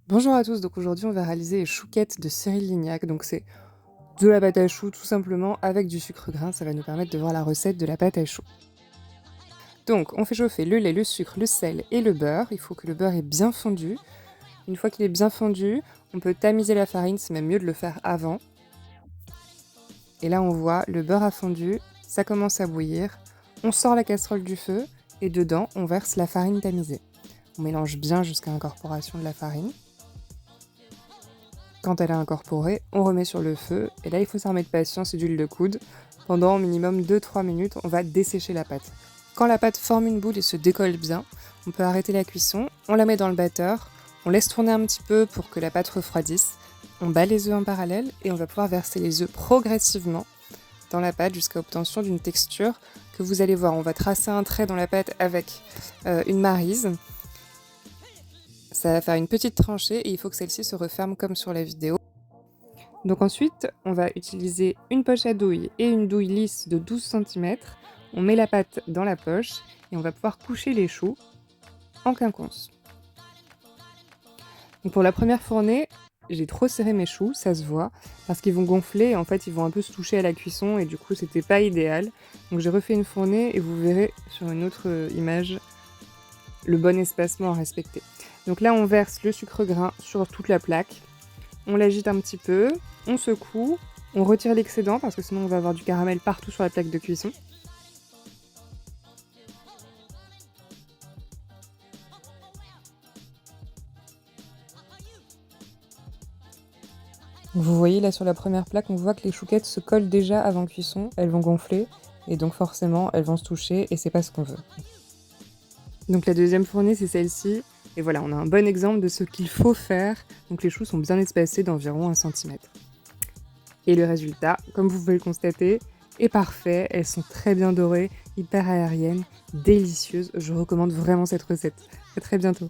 Bonjour à tous, donc aujourd'hui on va réaliser les chouquettes de Cyril Lignac. Donc c'est de la pâte à choux tout simplement avec du sucre grain, ça va nous permettre de voir la recette de la pâte à choux. Donc on fait chauffer le lait, le sucre, le sel et le beurre. Il faut que le beurre est bien fondu. Une fois qu'il est bien fondu, on peut tamiser la farine, c'est même mieux de le faire avant. Et là on voit, le beurre a fondu, ça commence à bouillir. On sort la casserole du feu et dedans on verse la farine tamisée. On mélange bien jusqu'à l'incorporation de la farine. Quand elle est incorporée, on remet sur le feu, et là il faut s'armer de patience et d'huile de coude. Pendant au minimum 2-3 minutes, on va dessécher la pâte. Quand la pâte forme une boule et se décolle bien, on peut arrêter la cuisson, on la met dans le batteur, on laisse tourner un petit peu pour que la pâte refroidisse, on bat les œufs en parallèle et on va pouvoir verser les œufs progressivement dans la pâte jusqu'à l'obtention d'une texture que vous allez voir. On va tracer un trait dans la pâte avec une maryse. Ça va faire une petite tranchée et il faut que celle-ci se referme comme sur la vidéo. Donc ensuite, on va utiliser une poche à douille et une douille lisse de 12 cm. On met la pâte dans la poche et on va pouvoir coucher les choux en quinconce. Donc pour la première fournée, j'ai trop serré mes choux, ça se voit, parce qu'ils vont gonfler et en fait ils vont un peu se toucher à la cuisson et du coup c'était pas idéal. Donc j'ai refait une fournée et vous verrez sur une autre image le bon espacement à respecter. Donc là on verse le sucre grain sur toute la plaque. On l'agite un petit peu, on secoue, on retire l'excédent parce que sinon on va avoir du caramel partout sur la plaque de cuisson. Vous voyez là sur la première plaque, on voit que les chouquettes se collent déjà avant cuisson, elles vont gonfler et donc forcément elles vont se toucher et c'est pas ce qu'on veut. Donc la deuxième fournée c'est celle-ci et voilà, on a un bon exemple de ce qu'il faut faire. Donc les choux sont bien espacés d'environ 1 cm. Et le résultat, comme vous pouvez le constater, est parfait. Elles sont très bien dorées, hyper aériennes, délicieuses. Je recommande vraiment cette recette. À très bientôt.